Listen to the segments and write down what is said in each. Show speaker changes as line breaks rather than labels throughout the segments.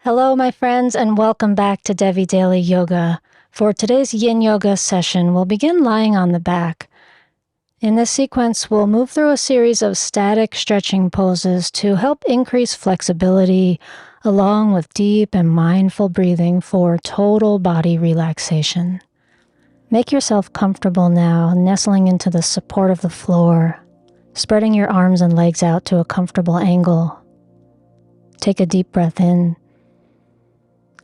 Hello, my friends, and welcome back to Devi Daly Yoga. For today's Yin Yoga session, we'll begin lying on the back. In this sequence, we'll move through a series of static stretching poses to help increase flexibility, along with deep and mindful breathing for total body relaxation. Make yourself comfortable now, nestling into the support of the floor, spreading your arms and legs out to a comfortable angle. Take a deep breath in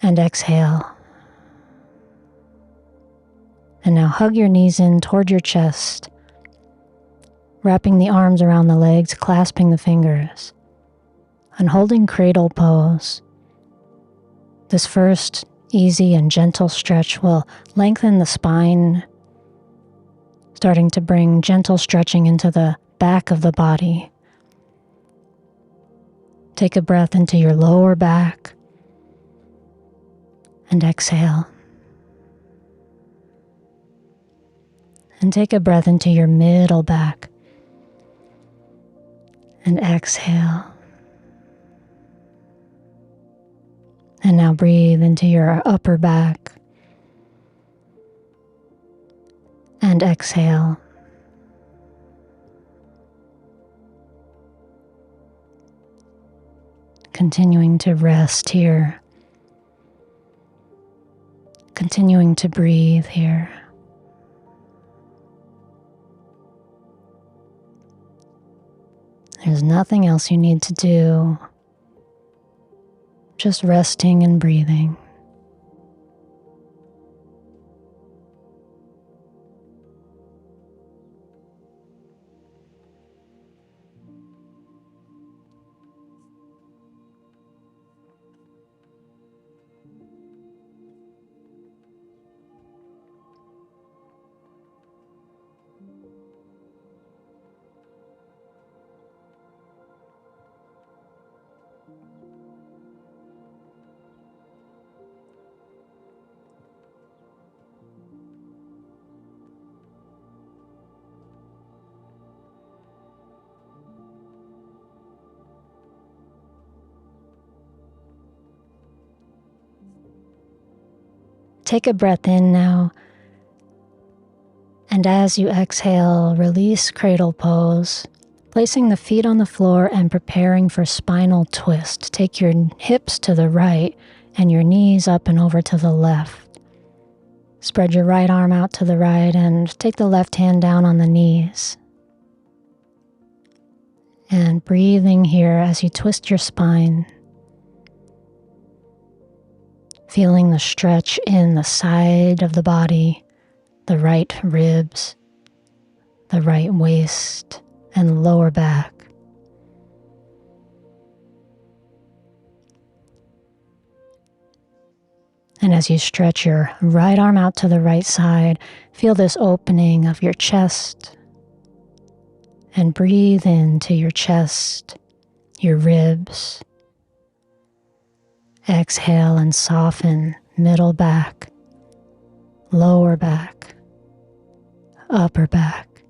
and exhale. And now hug your knees in toward your chest, wrapping the arms around the legs, clasping the fingers, and holding cradle pose. This first easy and gentle stretch will lengthen the spine, starting to bring gentle stretching into the back of the body. Take a breath into your lower back and exhale. And take a breath into your middle back and exhale. And now breathe into your upper back and exhale. Continuing to rest here. Continuing to breathe here. There's nothing else you need to do. Just resting and breathing. Take a breath in now, and as you exhale, release cradle pose, placing the feet on the floor and preparing for spinal twist. Take your hips to the right and your knees up and over to the left. Spread your right arm out to the right and take the left hand down on the knees. And breathing here as you twist your spine. Feeling the stretch in the side of the body, the right ribs, the right waist, and lower back. And as you stretch your right arm out to the right side, feel this opening of your chest. And breathe into your chest, your ribs. Exhale and soften middle back, lower back, upper back.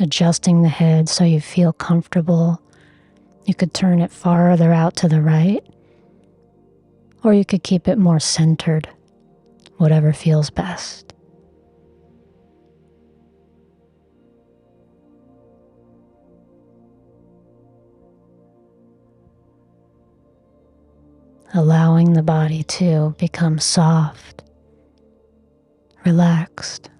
Adjusting the head so you feel comfortable. You could turn it farther out to the right, or you could keep it more centered, whatever feels best. Allowing the body to become soft, relaxed.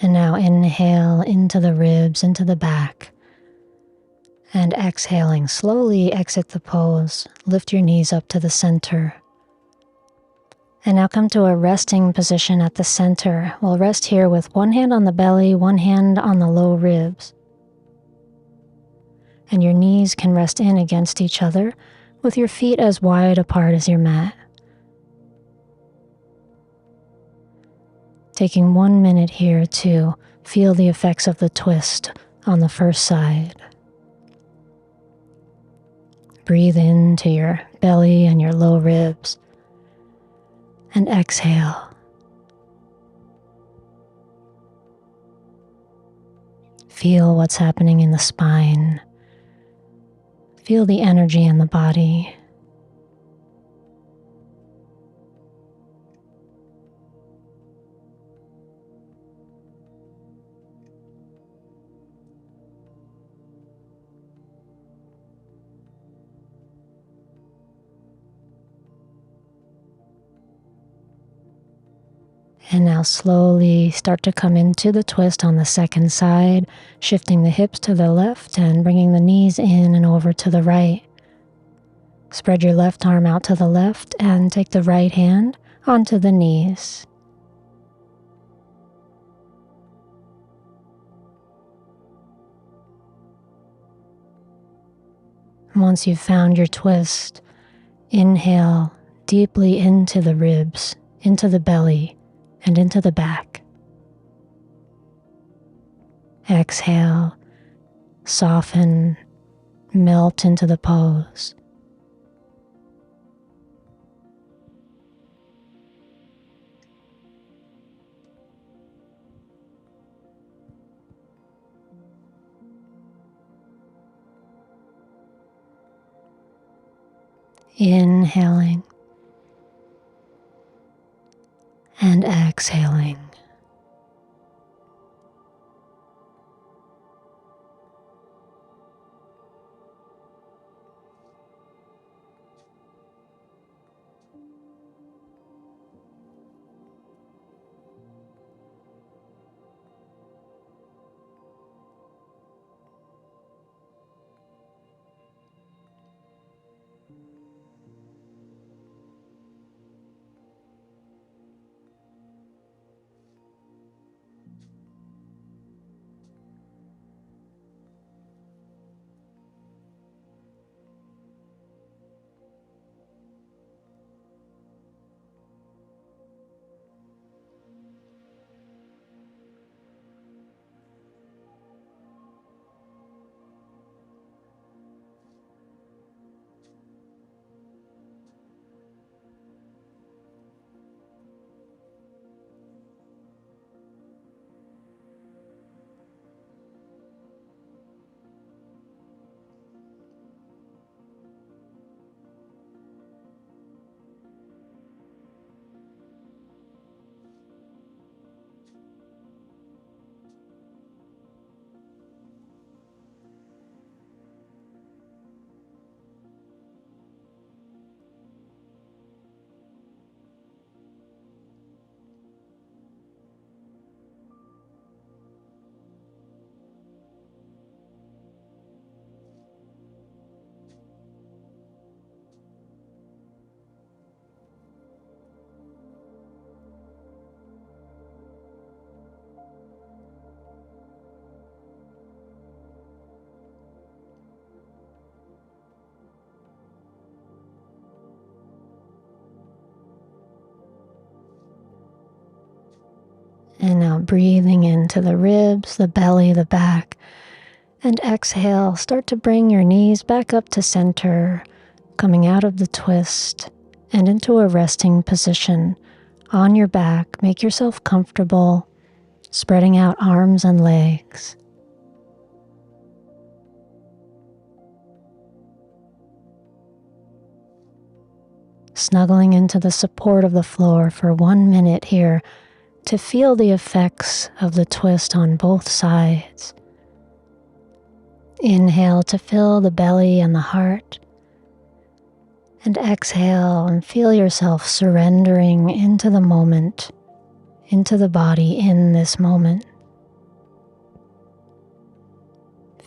And now inhale into the ribs, into the back. And exhaling, slowly exit the pose. Lift your knees up to the center. And now come to a resting position at the center. We'll rest here with one hand on the belly, one hand on the low ribs. And your knees can rest in against each other with your feet as wide apart as your mat. Taking 1 minute here to feel the effects of the twist on the first side. Breathe into your belly and your low ribs. And exhale. Feel what's happening in the spine. Feel the energy in the body. And now slowly start to come into the twist on the second side, shifting the hips to the left and bringing the knees in and over to the right. Spread your left arm out to the left and take the right hand onto the knees. Once you've found your twist, inhale deeply into the ribs, into the belly, and into the back. Exhale, soften, melt into the pose. Inhaling and exhaling. And now breathing into the ribs, the belly, the back. And exhale, start to bring your knees back up to center, coming out of the twist and into a resting position on your back. Make yourself comfortable, spreading out arms and legs. Snuggling into the support of the floor for 1 minute here to feel the effects of the twist on both sides. Inhale to fill the belly and the heart. And exhale and feel yourself surrendering into the moment, into the body in this moment.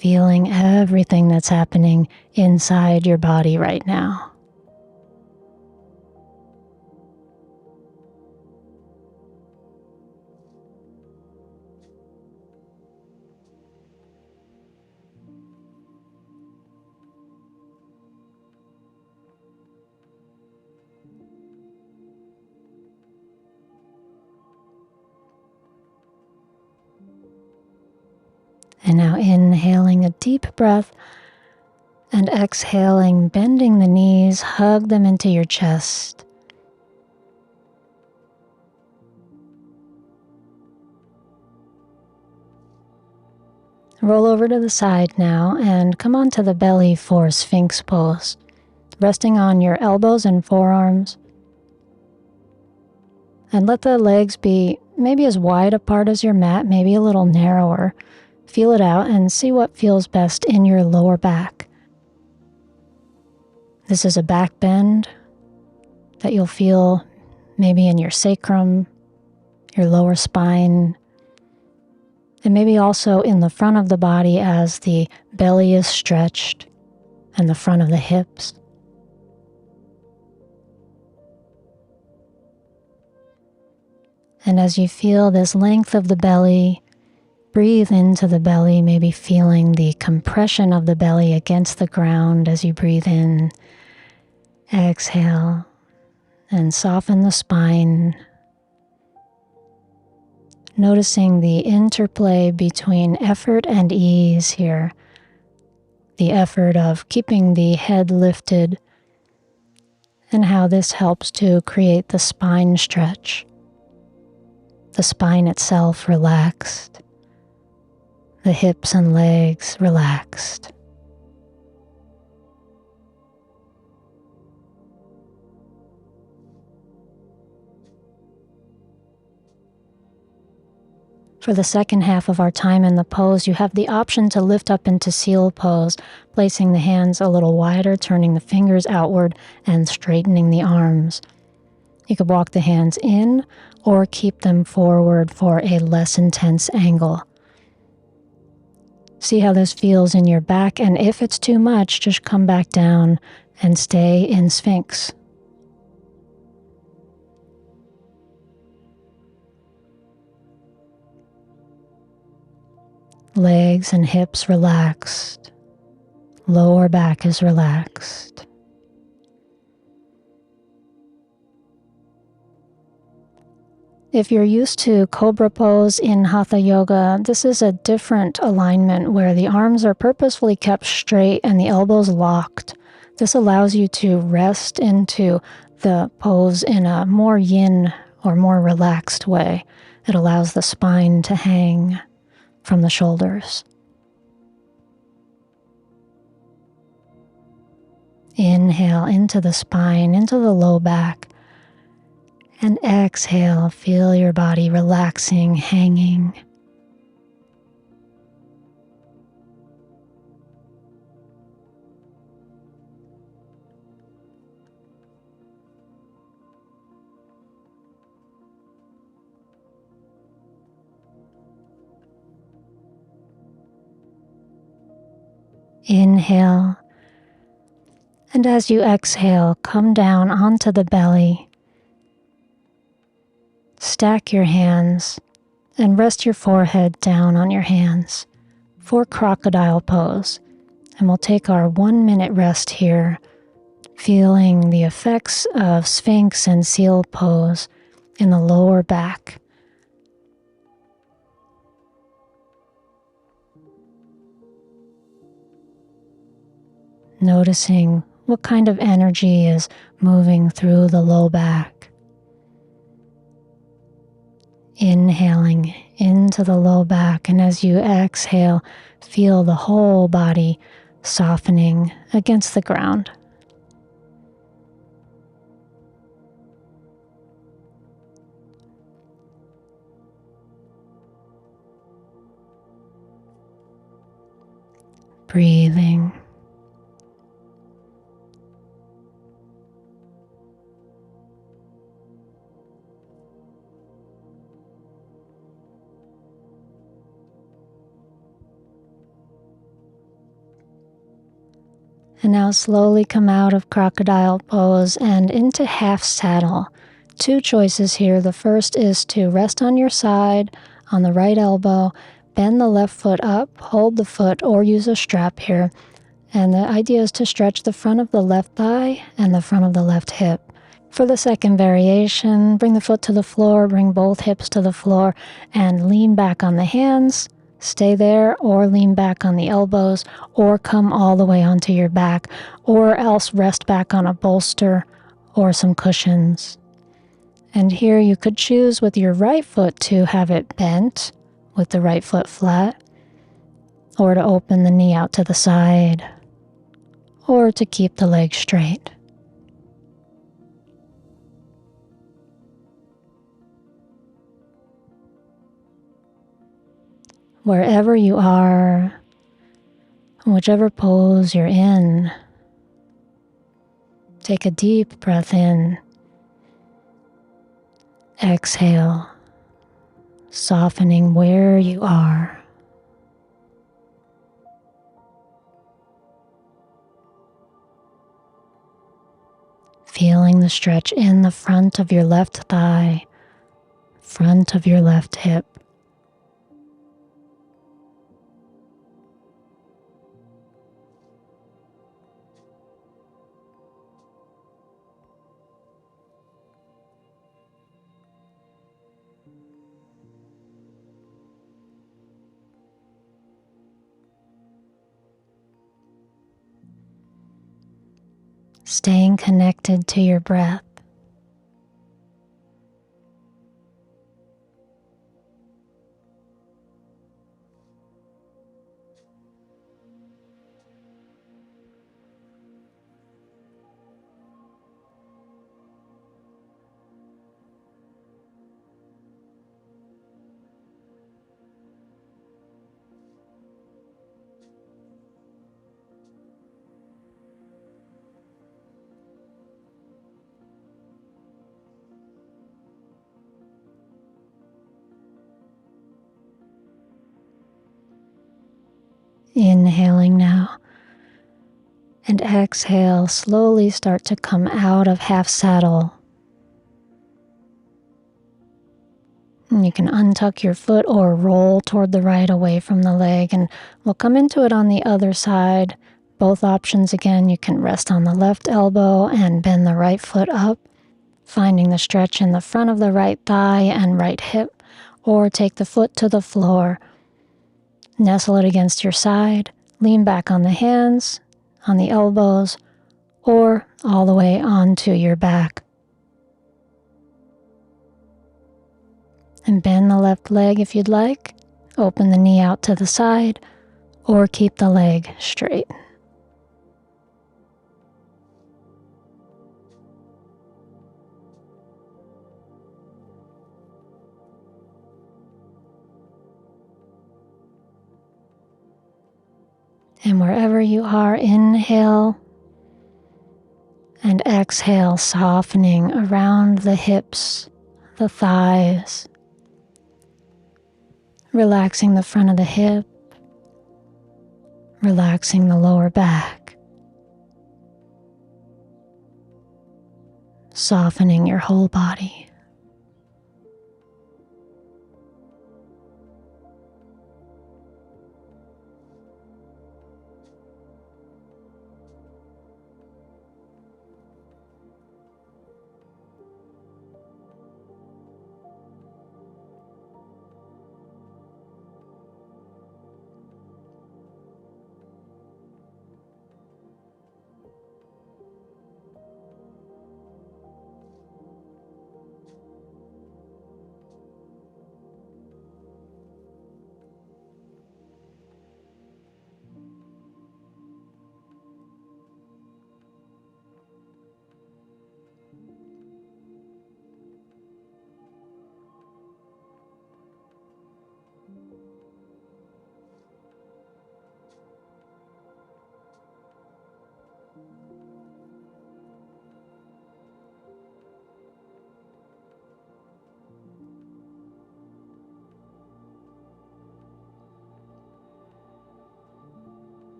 feeling everything that's happening inside your body right now. And now inhaling a deep breath and exhaling, bending the knees, hug them into your chest. Roll over to the side now and come onto the belly for Sphinx pose, resting on your elbows and forearms. And let the legs be maybe as wide apart as your mat, maybe a little narrower. Feel it out and see what feels best in your lower back. This is a back bend that you'll feel maybe in your sacrum, your lower spine, and maybe also in the front of the body as the belly is stretched and the front of the hips. And as you feel this length of the belly, breathe into the belly, maybe feeling the compression of the belly against the ground as you breathe in. Exhale and soften the spine. Noticing the interplay between effort and ease here. The effort of keeping the head lifted and how this helps to create the spine stretch. The spine itself relaxed. The hips and legs relaxed. For the second half of our time in the pose, you have the option to lift up into seal pose, placing the hands a little wider, turning the fingers outward, and straightening the arms. You could walk the hands in or keep them forward for a less intense angle. See how this feels in your back, and if it's too much, just come back down and stay in Sphinx. Legs and hips relaxed. Lower back is relaxed. If you're used to Cobra pose in Hatha yoga, this is a different alignment where the arms are purposefully kept straight and the elbows locked. This allows you to rest into the pose in a more yin or more relaxed way. It allows the spine to hang from the shoulders. Inhale into the spine, into the low back. And exhale, feel your body relaxing, hanging. Inhale. And as you exhale, come down onto the belly. Stack your hands and rest your forehead down on your hands for crocodile pose. And we'll take our 1 minute rest here, feeling the effects of Sphinx and Seal pose in the lower back. Noticing what kind of energy is moving through the low back. Inhaling into the low back, and as you exhale, feel the whole body softening against the ground. Breathing. And now slowly come out of crocodile pose and into half saddle. Two choices here. The first is to rest on your side, on the right elbow, bend the left foot up, hold the foot, or use a strap here. And the idea is to stretch the front of the left thigh and the front of the left hip. For the second variation, bring the foot to the floor, bring both hips to the floor, and lean back on the hands. Stay there, or lean back on the elbows, or come all the way onto your back, or else rest back on a bolster or some cushions. And here you could choose with your right foot to have it bent with the right foot flat, or to open the knee out to the side, or to keep the leg straight. Wherever you are, whichever pose you're in, take a deep breath in. Exhale, softening where you are. Feeling the stretch in the front of your left thigh, front of your left hip. Staying connected to your breath. Inhaling now, and exhale, slowly start to come out of half saddle. And you can untuck your foot or roll toward the right away from the leg, and we'll come into it on the other side. Both options again, you can rest on the left elbow and bend the right foot up, finding the stretch in the front of the right thigh and right hip, or take the foot to the floor, nestle it against your side, lean back on the hands, on the elbows, or all the way onto your back. And bend the left leg if you'd like. Open the knee out to the side, or keep the leg straight. And wherever you are, inhale and exhale, softening around the hips, the thighs, relaxing the front of the hip, relaxing the lower back, softening your whole body.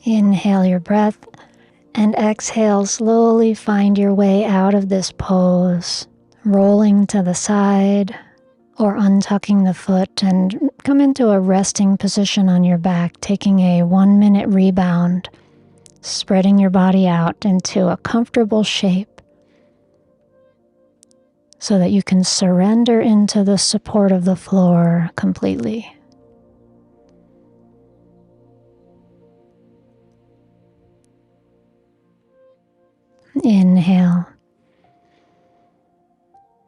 Inhale your breath and exhale, slowly find your way out of this pose, rolling to the side or untucking the foot and come into a resting position on your back, taking a 1-minute rebound, spreading your body out into a comfortable shape so that you can surrender into the support of the floor completely. Inhale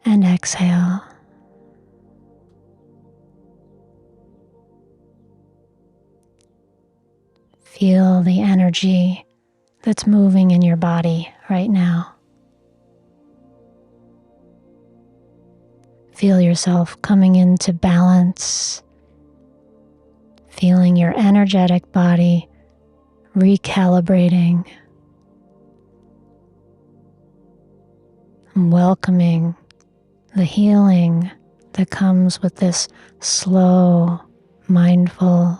and exhale. Feel the energy that's moving in your body right now. Feel yourself coming into balance, feeling your energetic body recalibrating, and welcoming the healing that comes with this slow, mindful,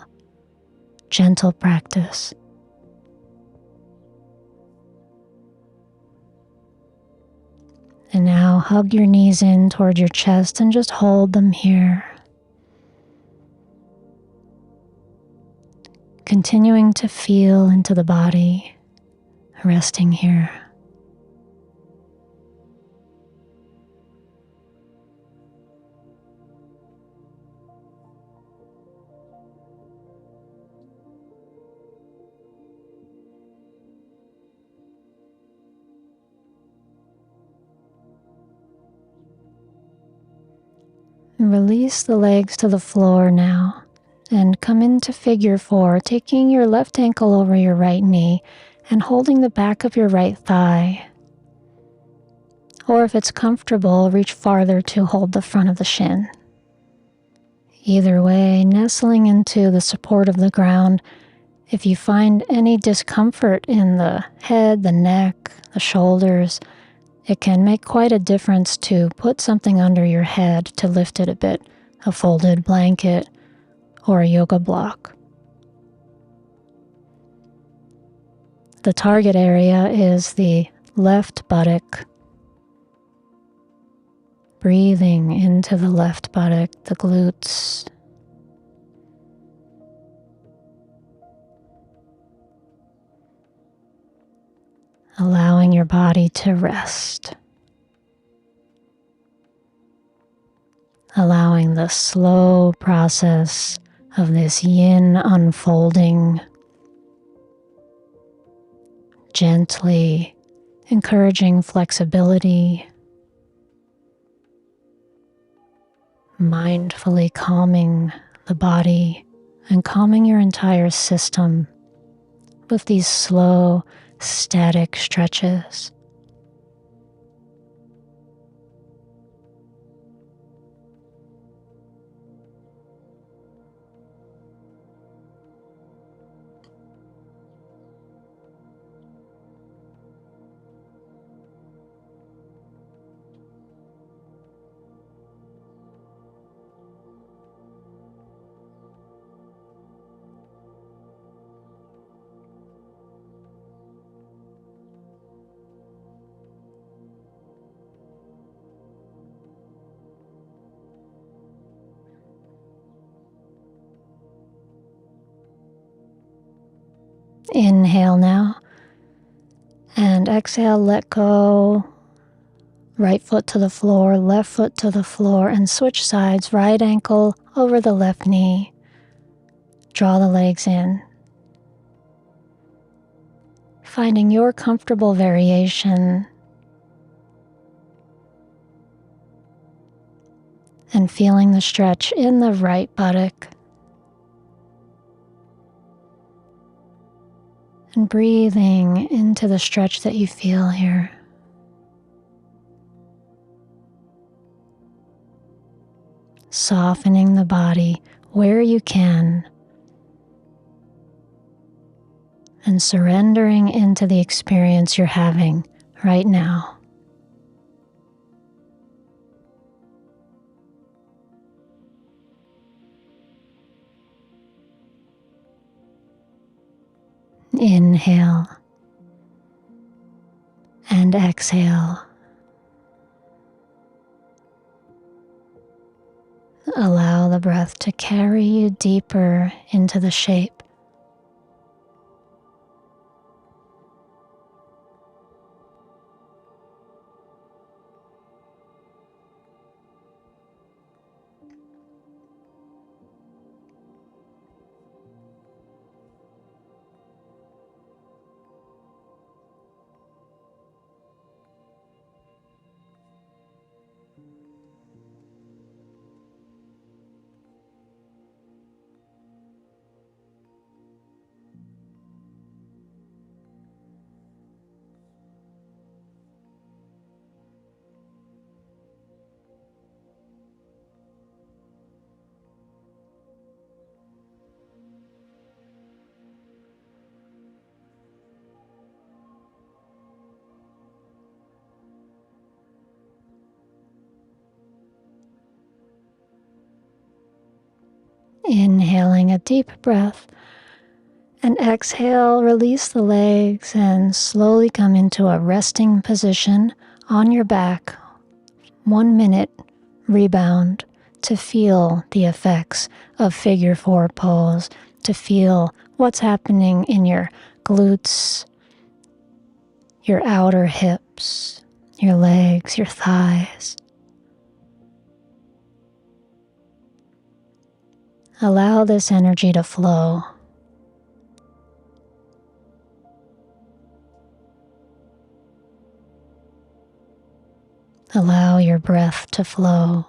gentle practice. And now hug your knees in toward your chest and just hold them here. Continuing to feel into the body, resting here. Release the legs to the floor now and come into figure 4, taking your left ankle over your right knee and holding the back of your right thigh. Or if it's comfortable, reach farther to hold the front of the shin. Either way, nestling into the support of the ground. If you find any discomfort in the head, the neck, the shoulders, it can make quite a difference to put something under your head to lift it a bit, a folded blanket or a yoga block. The target area is the left buttock. Breathing into the left buttock, the glutes. Allowing your body to rest. Allowing the slow process of this yin unfolding, gently encouraging flexibility, mindfully calming the body and calming your entire system with these slow, static stretches. Inhale now, and exhale, let go. Right foot to the floor, left foot to the floor, and switch sides, right ankle over the left knee. Draw the legs in. Finding your comfortable variation and feeling the stretch in the right buttock. And breathing into the stretch that you feel here. Softening the body where you can. And surrendering into the experience you're having right now. Inhale and exhale. Allow the breath to carry you deeper into the shape. Inhaling a deep breath, and exhale, release the legs and slowly come into a resting position on your back. 1 minute rebound to feel the effects of figure four pose, to feel what's happening in your glutes, your outer hips, your legs, your thighs. Allow this energy to flow. Allow your breath to flow.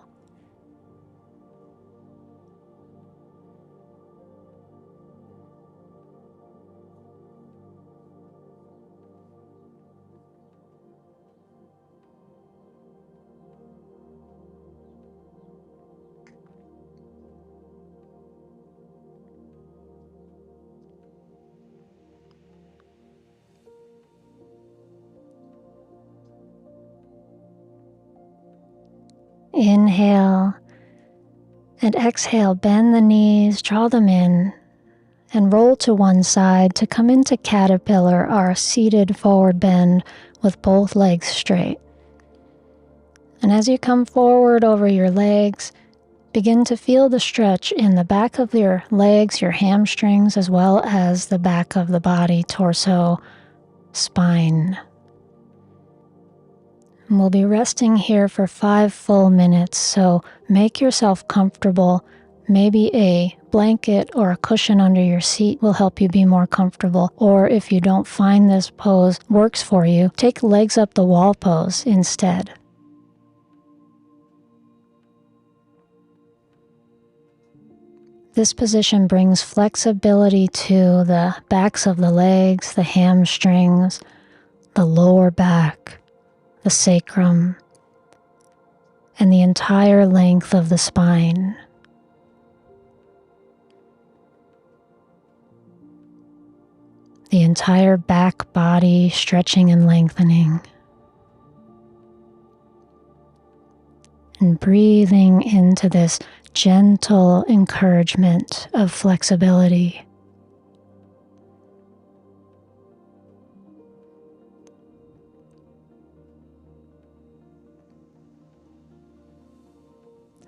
Inhale and exhale, bend the knees, draw them in, and roll to one side to come into caterpillar, our seated forward bend with both legs straight. And as you come forward over your legs, begin to feel the stretch in the back of your legs, your hamstrings, as well as the back of the body, torso, spine. And we'll be resting here for 5 full minutes, so make yourself comfortable. Maybe a blanket or a cushion under your seat will help you be more comfortable. Or if you don't find this pose works for you, take legs up the wall pose instead. This position brings flexibility to the backs of the legs, the hamstrings, the lower back, the sacrum, and the entire length of the spine. The entire back body stretching and lengthening. And breathing into this gentle encouragement of flexibility.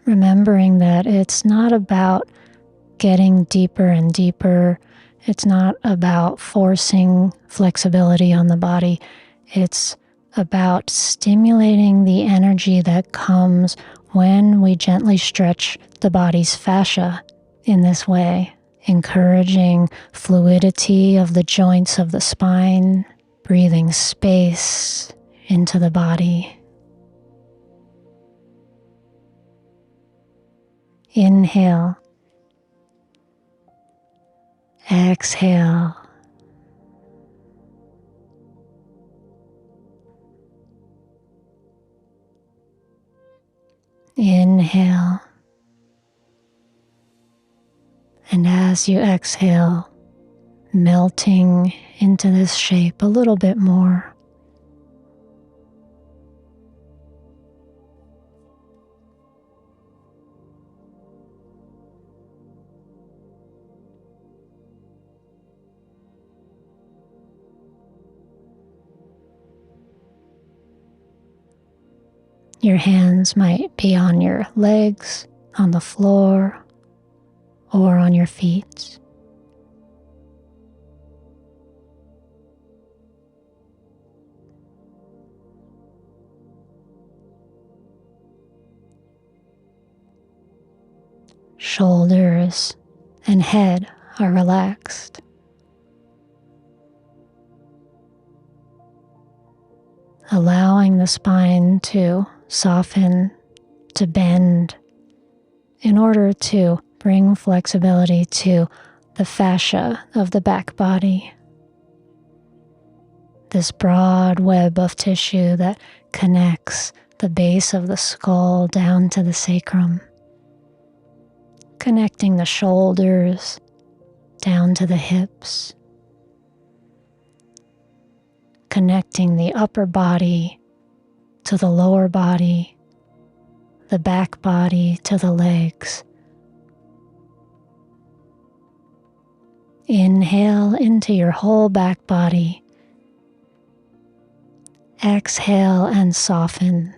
Remembering that it's not about getting deeper and deeper. It's not about forcing flexibility on the body. It's about stimulating the energy that comes when we gently stretch the body's fascia in this way, encouraging fluidity of the joints of the spine, breathing space into the body. Inhale. Exhale. Inhale. And as you exhale, melting into this shape a little bit more. Your hands might be on your legs, on the floor, or on your feet. Shoulders and head are relaxed. Allowing the spine to soften, to bend, in order to bring flexibility to the fascia of the back body. This broad web of tissue that connects the base of the skull down to the sacrum, connecting the shoulders down to the hips, connecting the upper body to the lower body, the back body to the legs. Inhale into your whole back body. Exhale and soften.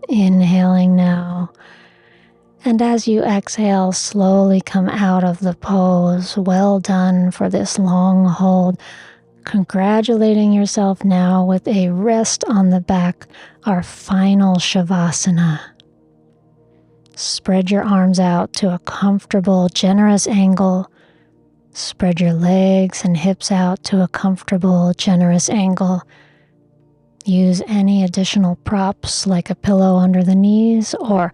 Inhaling now, and as you exhale, slowly come out of the pose. Well done for this long hold. Congratulating yourself now with a rest on the back, our final Shavasana. Spread your arms out to a comfortable, generous angle. Spread your legs and hips out to a comfortable, generous angle. Use any additional props like a pillow under the knees or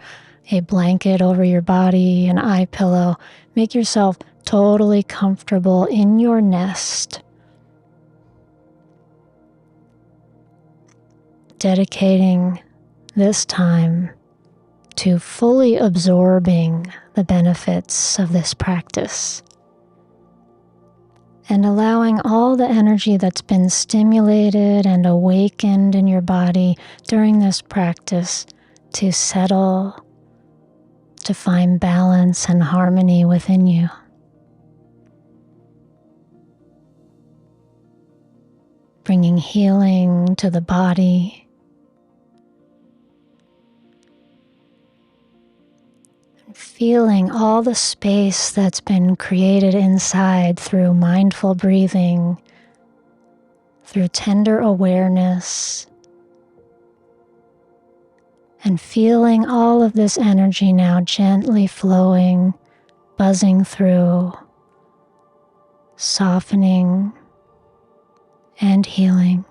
a blanket over your body, an eye pillow. Make yourself totally comfortable in your nest. Dedicating this time to fully absorbing the benefits of this practice and allowing all the energy that's been stimulated and awakened in your body during this practice to settle, to find balance and harmony within you. Bringing healing to the body, feeling all the space that's been created inside through mindful breathing, through tender awareness, and feeling all of this energy now gently flowing, buzzing through, softening and healing.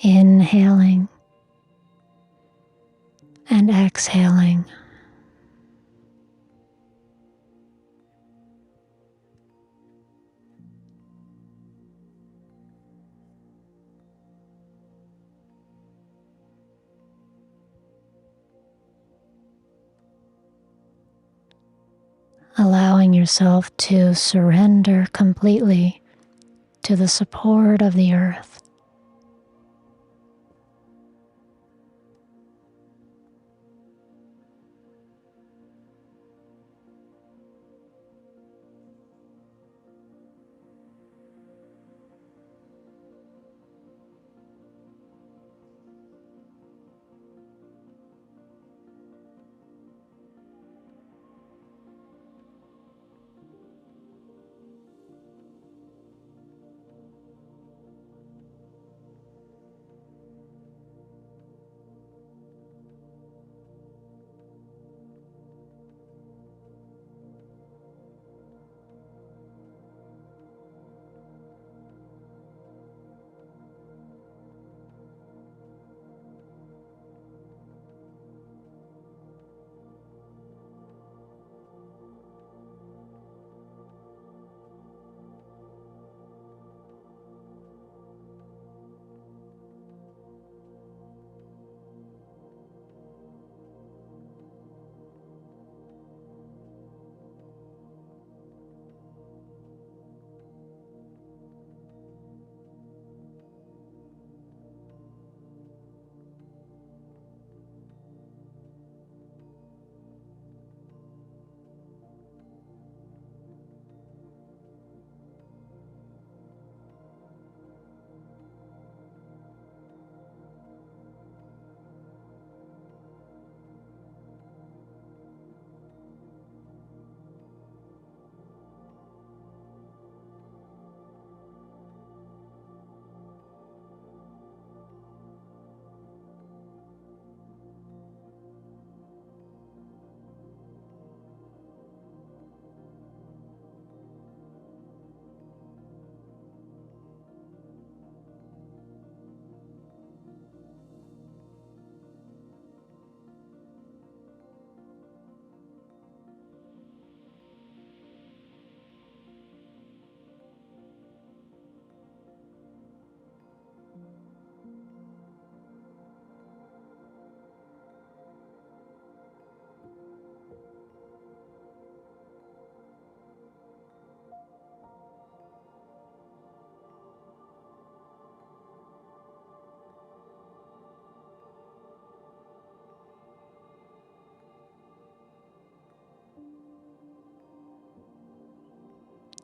Inhaling and exhaling. Allowing yourself to surrender completely to the support of the earth.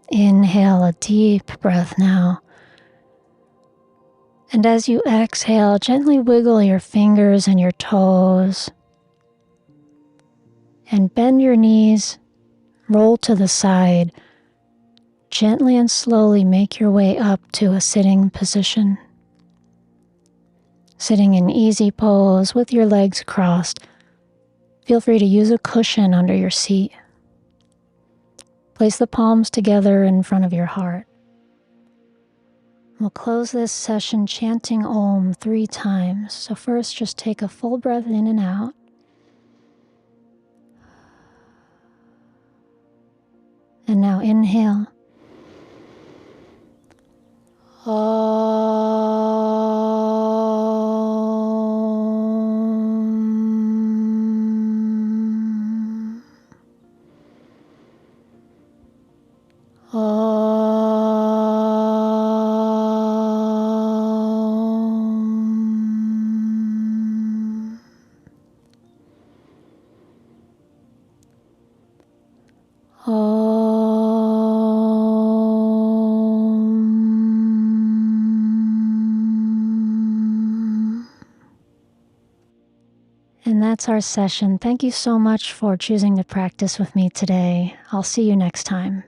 Inhale a deep breath now. And as you exhale, gently wiggle your fingers and your toes. And bend your knees, roll to the side. Gently and slowly make your way up to a sitting position. Sitting in easy pose with your legs crossed. Feel free to use a cushion under your seat. Place the palms together in front of your heart. We'll close this session chanting Om 3 times. So first, just take a full breath in and out. And now inhale. And that's our session. Thank you so much for choosing to practice with me today. I'll see you next time.